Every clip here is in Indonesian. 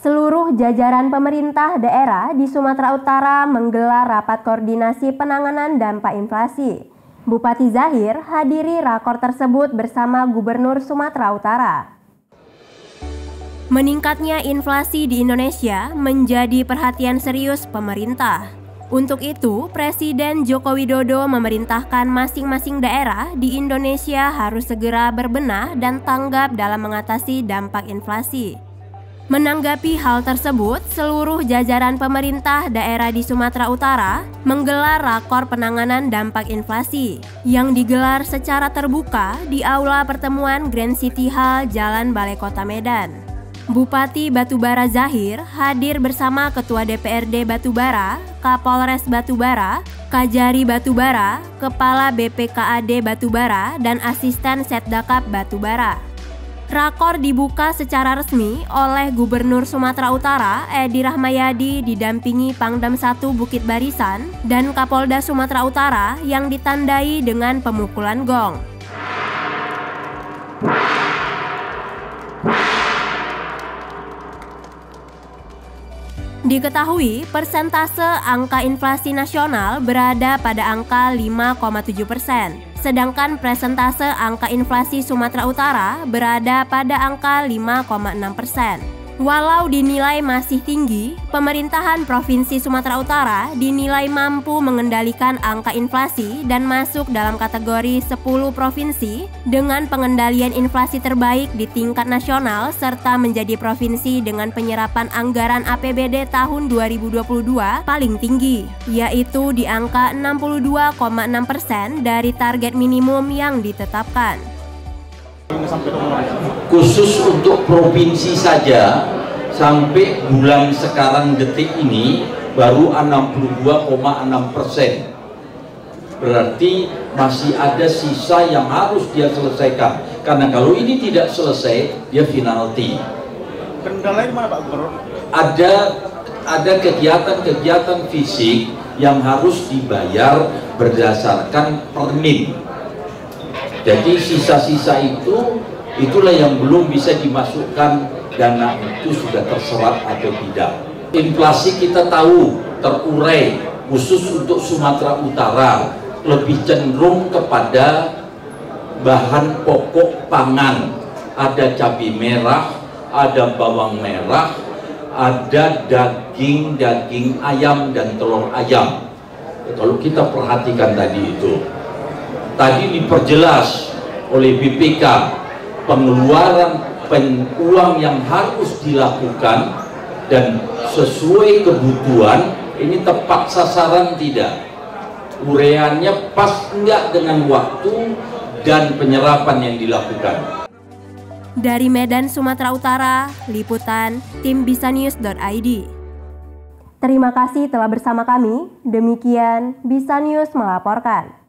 Seluruh jajaran pemerintah daerah di Sumatera Utara menggelar rapat koordinasi penanganan dampak inflasi. Bupati Zahir hadiri rakor tersebut bersama Gubernur Sumatera Utara. Meningkatnya inflasi di Indonesia menjadi perhatian serius pemerintah. Untuk itu, Presiden Joko Widodo memerintahkan masing-masing daerah di Indonesia harus segera berbenah dan tanggap dalam mengatasi dampak inflasi. Menanggapi hal tersebut, seluruh jajaran pemerintah daerah di Sumatera Utara menggelar rakor penanganan dampak inflasi yang digelar secara terbuka di Aula Pertemuan Grand City Hall Jalan Balai Kota Medan. Bupati Batubara Zahir hadir bersama Ketua DPRD Batubara, Kapolres Batubara, Kajari Batubara, Kepala BPKAD Batubara, dan Asisten Setdakap Batubara. Rakor dibuka secara resmi oleh Gubernur Sumatera Utara Edi Rahmayadi didampingi Pangdam 1 Bukit Barisan dan Kapolda Sumatera Utara yang ditandai dengan pemukulan gong. Diketahui persentase angka inflasi nasional berada pada angka 5,7%. Sedangkan persentase angka inflasi Sumatera Utara berada pada angka 5,6%. Walau dinilai masih tinggi, pemerintahan Provinsi Sumatera Utara dinilai mampu mengendalikan angka inflasi dan masuk dalam kategori 10 provinsi dengan pengendalian inflasi terbaik di tingkat nasional serta menjadi provinsi dengan penyerapan anggaran APBD tahun 2022 paling tinggi, yaitu di angka 62,6% dari target minimum yang ditetapkan. Khusus untuk provinsi saja sampai bulan sekarang detik ini baru 62,6%. Berarti masih ada sisa yang harus dia selesaikan. Karena kalau ini tidak selesai, dia penalti. Kendalanya mana Pak Gubernur? Ada kegiatan-kegiatan fisik yang harus dibayar berdasarkan permin. Jadi sisa-sisa itulah yang belum bisa dimasukkan, dana itu sudah terserap atau tidak. Inflasi kita tahu terurai, khusus untuk Sumatera Utara lebih cenderung kepada bahan pokok pangan. Ada cabai merah, ada bawang merah, ada daging ayam dan telur ayam. Kalau kita perhatikan tadi diperjelas oleh BPK pengeluaran uang yang harus dilakukan dan sesuai kebutuhan, ini tepat sasaran tidak, ureannya pas enggak dengan waktu dan penyerapan yang dilakukan. Dari Medan, Sumatera Utara, liputan tim bisanews.id. Terima kasih telah bersama kami. Demikian Bisa News melaporkan.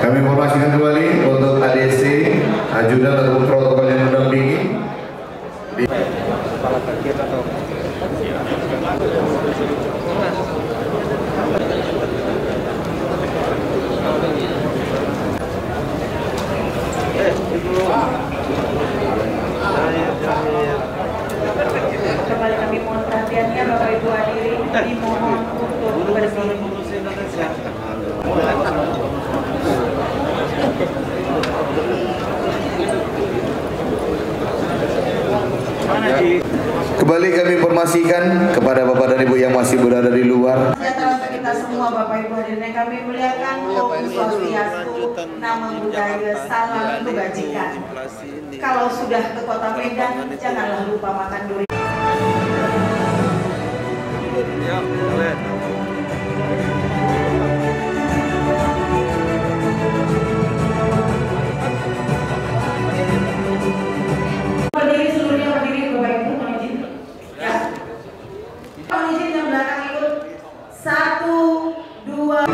Kami informasikan kembali untuk ADC, ajudan ataupun protokol yang mendampingi. Kepala bagian atau kembali kami mohon perhatiannya Bapak Ibu hadirin, dimohon untuk bersih. Kembali kami informasikan kepada Bapak dan Ibu yang masih berada di luar. Sejahtera untuk kita semua Bapak Ibu hadirin yang kami muliakan, Om Swastiastu, Namo Buddhaya, Salam Kebajikan. Kalau sudah ke Kota Medan, janganlah lupa makan durian. Berdiri seluruhnya, berdiri Bapak Ibu, mohon izin. Ya. Mohon izin yang belakang ikut. 1, 2.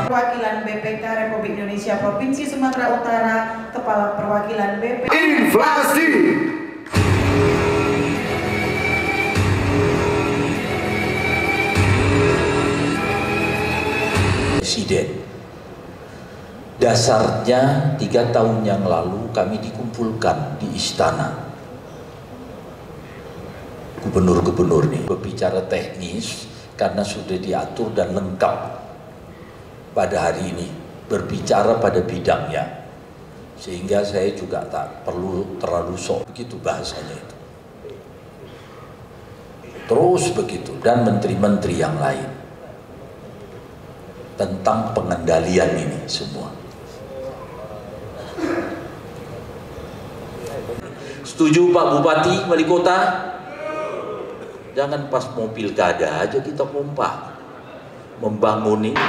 Perwakilan BPK Republik Indonesia Provinsi Sumatera Utara, Kepala Perwakilan BPK. Inflasi. Presiden. Dasarnya 3 tahun yang lalu kami dikumpulkan di istana. Gubernur-gubernur nih berbicara teknis karena sudah diatur dan lengkap pada hari ini, berbicara pada bidangnya, sehingga saya juga tak perlu terlalu sok, begitu bahasanya itu. Terus begitu, dan menteri-menteri yang lain tentang pengendalian ini semua. Setuju Pak Bupati, Wali Kota? Jangan pas mau pilkada aja kita kompak membangun ini.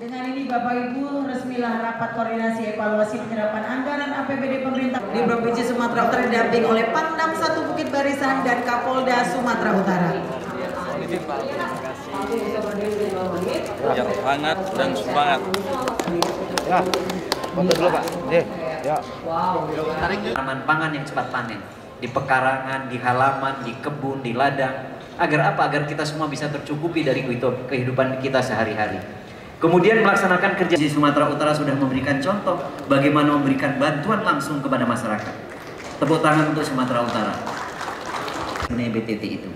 Dengan ini Bapak Ibu, resmilah rapat koordinasi evaluasi penyerapan anggaran APBD pemerintah di Provinsi Sumatera Utara didamping oleh Pangdam 1 Bukit Barisan dan Kapolda Sumatera Utara. yang hangat dan semangat. Ya, foto dulu Pak. Ya. Tanaman pangan yang cepat panen di pekarangan, di halaman, di kebun, di ladang. Agar apa? Agar kita semua bisa tercukupi dari kehidupan kita sehari-hari. Kemudian melaksanakan kerja di Sumatera Utara sudah memberikan contoh bagaimana memberikan bantuan langsung kepada masyarakat. Tepuk tangan untuk Sumatera Utara. Ini BTT itu.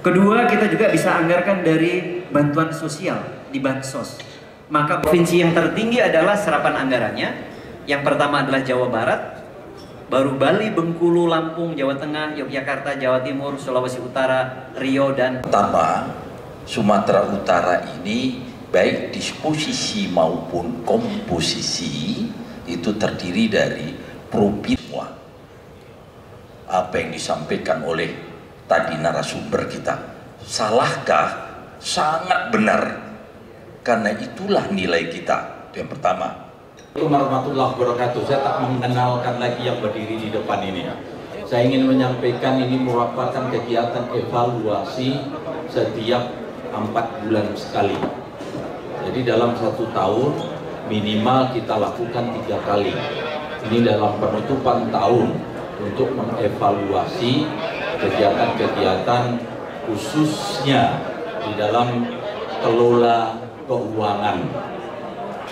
Kedua, kita juga bisa anggarkan dari bantuan sosial di Bansos. Maka provinsi yang tertinggi adalah serapan anggarannya. Yang pertama adalah Jawa Barat, baru Bali, Bengkulu, Lampung, Jawa Tengah, Yogyakarta, Jawa Timur, Sulawesi Utara, Riau, dan Pertama, Sumatera Utara ini baik disposisi maupun komposisi itu terdiri dari provinsi. Apa yang disampaikan oleh tadi narasumber kita, salahkah? Sangat benar, karena itulah nilai kita. Itu yang pertama. Assalamualaikum warahmatullahi wabarakatuh. Saya tak mengenalkan lagi yang berdiri di depan ini. Saya ingin menyampaikan ini merupakan kegiatan evaluasi setiap 4 bulan sekali. Jadi dalam 1 tahun minimal kita lakukan 3 kali. Ini dalam penutupan tahun untuk mengevaluasi kegiatan-kegiatan khususnya di dalam kelola keuangan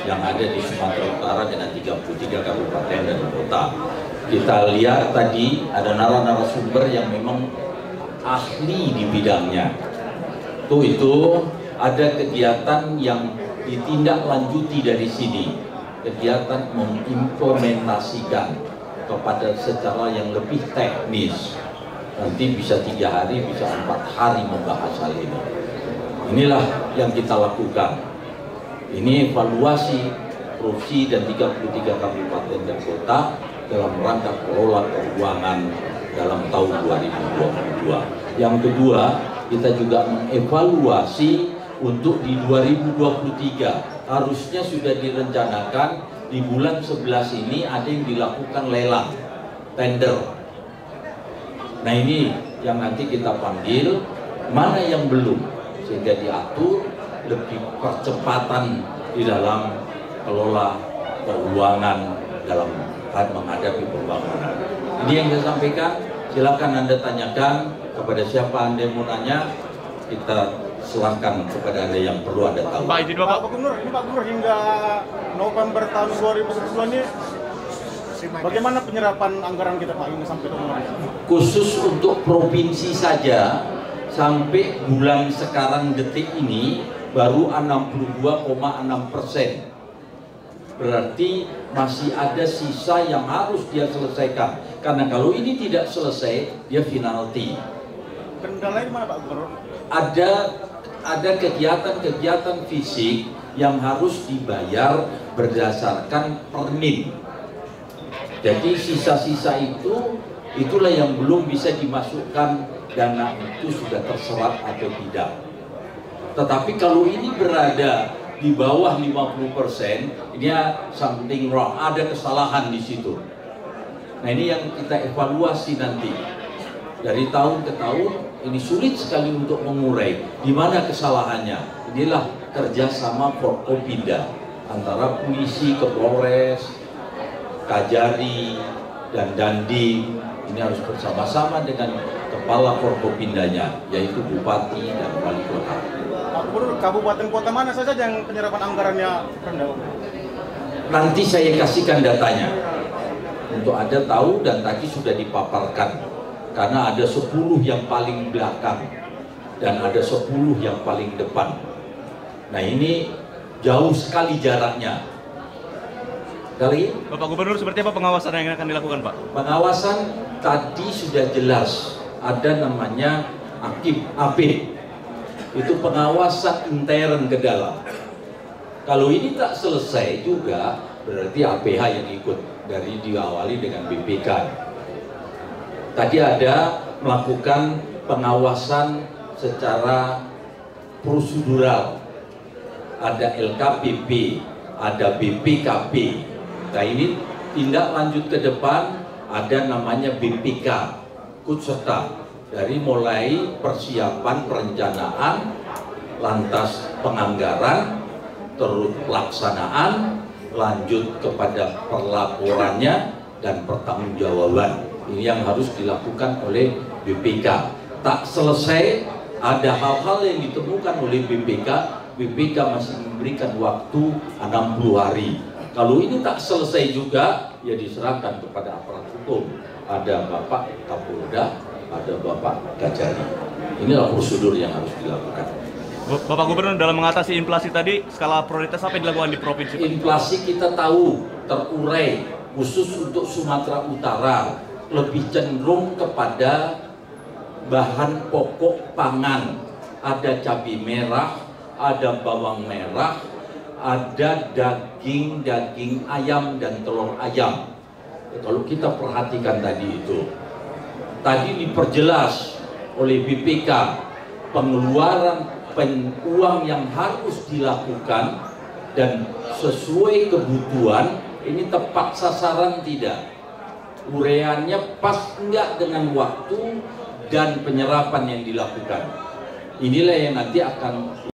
yang ada di Sumatera Utara dengan 33 kabupaten dan kota. Kita lihat tadi ada narasumber yang memang ahli di bidangnya. Itu ada kegiatan yang ditindaklanjuti dari sini, kegiatan mengimplementasikan kepada secara yang lebih teknis. Nanti bisa 3 hari, bisa 4 hari membahas hal ini. Inilah yang kita lakukan. Ini evaluasi provinsi dan 33 kabupaten dan kota dalam rangka kelola keuangan dalam tahun 2022. Yang kedua, kita juga mengevaluasi untuk di 2023. Harusnya sudah direncanakan di bulan 11 ini ada yang dilakukan lelang, tender. Nah ini yang nanti kita panggil, mana yang belum, sehingga diatur lebih percepatan di dalam kelola keuangan dalam menghadapi pembangunan. Ini yang saya sampaikan, silakan Anda tanyakan kepada siapa Anda mau nanya, kita silahkan kepada Anda yang perlu Anda tahu. Pak izin Pak Gubernur, ini Pak Gubernur hingga November tahun 2010 ini bagaimana penyerapan anggaran kita Pak ini sampai tahun ini? Khusus untuk provinsi saja sampai bulan sekarang detik ini baru 62,6%. Berarti masih ada sisa yang harus dia selesaikan. Karena kalau ini tidak selesai, dia penalti. Kendalanya mana Pak Gubernur? Ada kegiatan-kegiatan fisik yang harus dibayar berdasarkan permin. Jadi sisa-sisa itulah yang belum bisa dimasukkan, dana itu sudah terserap atau tidak. Tetapi kalau ini berada di bawah 50%, ini something wrong, ada kesalahan di situ. Nah ini yang kita evaluasi nanti. Dari tahun ke tahun, ini sulit sekali untuk mengurai di mana kesalahannya. Inilah kerjasama Forkopimda antara polisi, Kapolres, Kajari, dan Dandim. Ini harus bersama-sama dengan kepala Forkopimdanya, yaitu Bupati dan Wali Kota. Pak Gubernur, kabupaten kota mana saja yang penyerapan anggarannya rendah? Nanti saya kasihkan datanya untuk Anda tahu, dan tadi sudah dipaparkan. Karena ada 10 yang paling belakang dan ada 10 yang paling depan. Nah ini jauh sekali jaraknya. Kali Bapak Gubernur, seperti apa pengawasan yang akan dilakukan Pak? Pengawasan tadi sudah jelas, ada namanya AP. Itu pengawasan intern ke dalam. Kalau ini tak selesai juga, berarti APH yang ikut, dari diawali dengan BPK. Tadi ada melakukan pengawasan secara prosedural, ada LKPP, ada BPKP. Nah ini tindak lanjut ke depan, ada namanya BPK, ikut serta dari mulai persiapan perencanaan, lantas penganggaran, terus pelaksanaan, lanjut kepada perlaporannya dan pertanggungjawaban. Ini yang harus dilakukan oleh BPK. Tak selesai, ada hal-hal yang ditemukan oleh BPK masih memberikan waktu 60 hari. Kalau ini tak selesai juga, ya diserahkan kepada aparat hukum. Ada Bapak Kapolda, ada Bapak Kajari. Inilah prosedur yang harus dilakukan. Bapak Gubernur, dalam mengatasi inflasi tadi, skala prioritas apa yang dilakukan di provinsi? Inflasi kita tahu terurai, khusus untuk Sumatera Utara, lebih cenderung kepada bahan pokok pangan. Ada cabai merah, ada bawang merah, ada daging ayam dan telur ayam. Kalau kita perhatikan tadi itu, tadi diperjelas oleh BPK pengeluaran uang yang harus dilakukan dan sesuai kebutuhan. Ini tepat sasaran tidak? Ureannya pas enggak dengan waktu dan penyerapan yang dilakukan. Inilah yang nanti akan